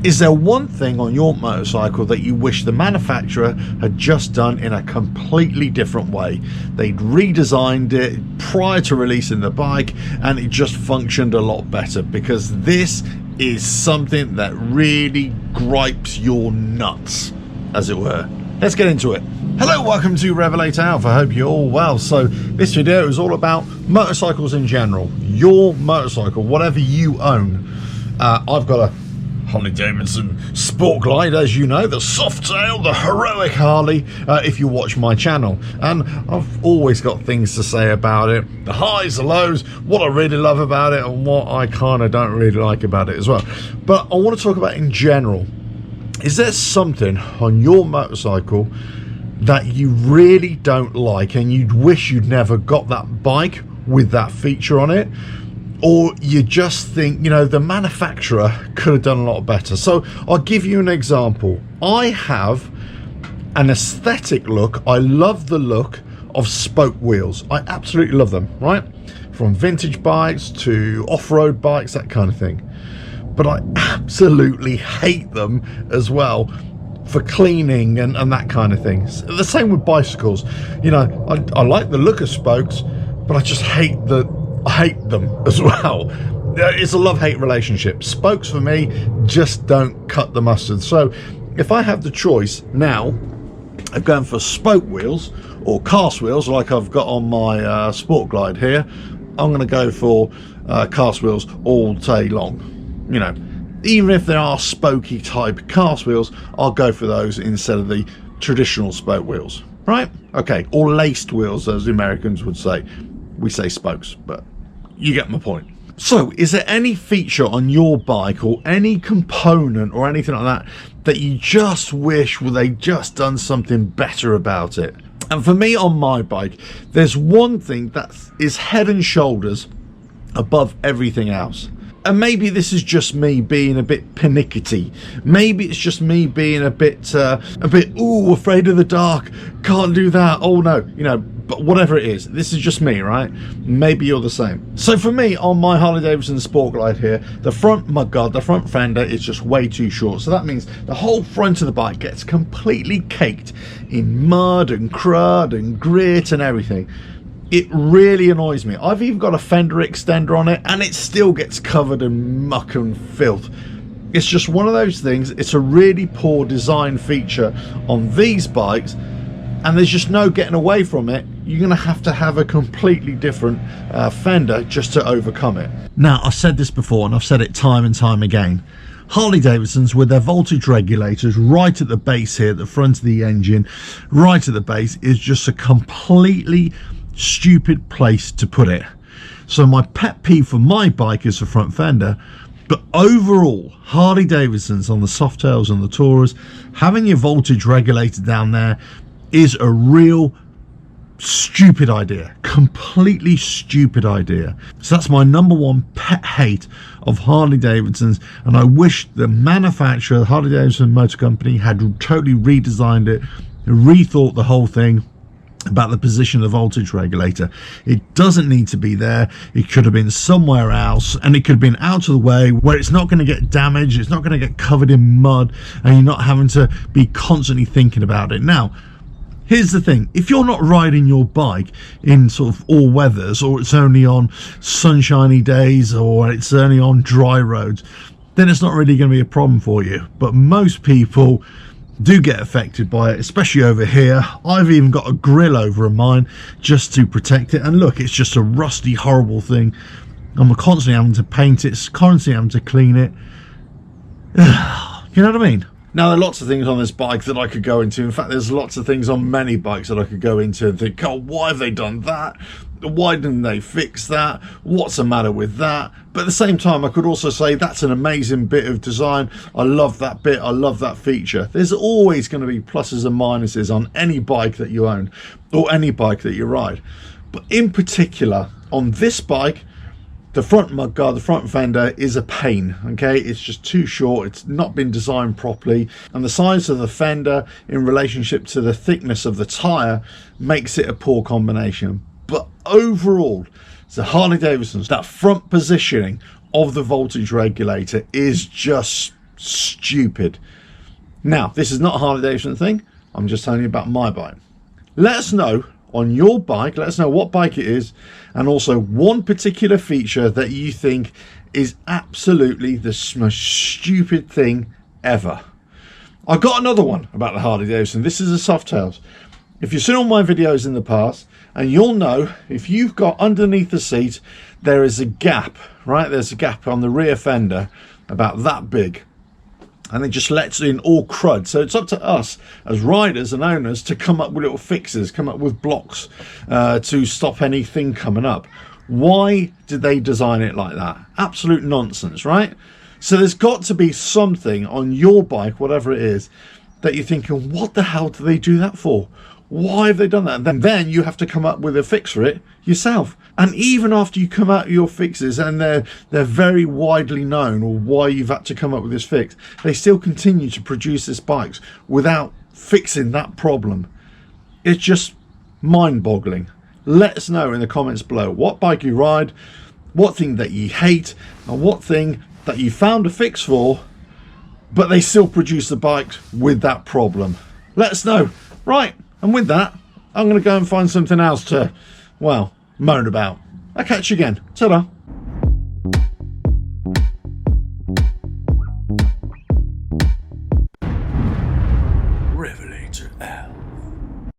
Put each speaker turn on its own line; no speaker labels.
Is there one thing on your motorcycle that you wish the manufacturer had just done in a completely different way? They'd redesigned it prior to releasing the bike and it just functioned a lot better, because this is something that really gripes your nuts, as it were. Let's get into it. Hello, welcome to RevelatorAlf. I hope you're all well. So this video is all about motorcycles in general. Your motorcycle, whatever you own. I've got a Harley-Davidson Sport Glide, as you know, the Softail, the heroic Harley, if you watch my channel. And I've always got things to say about it. The highs, the lows, what I really love about it and what I kind of don't really like about it as well. But I want to talk about in general. Is there something on your motorcycle that you really don't like and you'd wish you'd never got that bike with that feature on it? Or you just think, you know, the manufacturer could have done a lot better? So I'll give you an example. I have an aesthetic look. I love the look of spoke wheels. I absolutely love them, right? From vintage bikes to off-road bikes, that kind of thing. But I absolutely hate them as well for cleaning and that kind of thing. The same with bicycles. You know, I like the look of spokes, but I just hate them as well. It's a love-hate relationship. Spokes for me just don't cut the mustard. So if I have the choice now of going for spoke wheels or cast wheels like I've got on my Sport Glide here, I'm going to go for cast wheels all day long. You know, even if there are spokey type cast wheels, I'll go for those instead of the traditional spoke wheels, right? Okay, or laced wheels, as the Americans would say. We say spokes, but you get my point. So is there any feature on your bike or any component or anything like that you just wish they just done something better about it? And for me on my bike, there's one thing that is head and shoulders above everything else. And maybe this is just me being a bit pernickety. Maybe it's just me being a bit ooh, afraid of the dark, can't do that, oh no, you know. But whatever it is, this is just me, right? Maybe you're the same. So for me, on my Harley-Davidson Sport Glide here, the front mudguard, the front fender is just way too short. So that means the whole front of the bike gets completely caked in mud and crud and grit and everything. It really annoys me. I've even got a fender extender on it and it still gets covered in muck and filth. It's just one of those things. It's a really poor design feature on these bikes, and there's just no getting away from it. You're going to have a completely different fender just to overcome it. Now, I've said this before and I've said it time and time again. Harley-Davidsons with their voltage regulators right at the base here, at the front of the engine, right at the base, is just a completely stupid place to put it. So my pet peeve for my bike is the front fender. But overall, Harley-Davidsons on the Softails and the Taurus, having your voltage regulator down there is a real stupid idea, completely stupid idea. So that's my number one pet hate of Harley-Davidsons, and I wish the manufacturer, the Harley-Davidson Motor Company, had totally redesigned it, rethought the whole thing about the position of the voltage regulator. It doesn't need to be there. It could have been somewhere else, and it could have been out of the way where it's not going to get damaged, it's not going to get covered in mud, and you're not having to be constantly thinking about it. Now, here's the thing. If you're not riding your bike in sort of all weathers, or it's only on sunshiny days, or it's only on dry roads, then it's not really going to be a problem for you. But most people do get affected by it, especially over here. I've even got a grill over mine just to protect it, and look, it's just a rusty, horrible thing. I'm constantly having to paint it, constantly having to clean it. You know what I mean? Now, there are lots of things on this bike that I could go into. In fact, there's lots of things on many bikes that I could go into and think, oh, why have they done that? Why didn't they fix that? What's the matter with that? But at the same time, I could also say that's an amazing bit of design. I love that bit. I love that feature. There's always going to be pluses and minuses on any bike that you own or any bike that you ride. But in particular, on this bike, the front mudguard, the front fender is a pain, okay? It's just too short, it's not been designed properly, and the size of the fender in relationship to the thickness of the tyre makes it a poor combination. But overall, the Harley-Davidsons, that front positioning of the voltage regulator is just stupid. Now, this is not a Harley Davidson thing. I'm just telling you about my bike. Let us know on your bike, let us know what bike it is, and also one particular feature that you think is absolutely the most stupid thing ever. I got another one about the Harley Davidson. This is a Softails. If you've seen all my videos in the past, and you'll know, if you've got underneath the seat, there is a gap, right? There's a gap on the rear fender about that big. And it just lets in all crud. So it's up to us as riders and owners to come up with little fixes, come up with blocks to stop anything coming up. Why did they design it like that? Absolute nonsense, right? So there's got to be something on your bike, whatever it is, that you're thinking, what the hell do they do that for? Why have they done that? And then you have to come up with a fix for it yourself. And even after you come out with your fixes, and they're very widely known, or why you've had to come up with this fix, they still continue to produce this bikes without fixing that problem. It's just mind-boggling. Let us know in the comments below what bike you ride, what thing that you hate, and what thing that you found a fix for, but they still produce the bikes with that problem. Let us know. Right, and with that, I'm going to go and find something else to, well, moan about. I'll catch you again. Ta-da.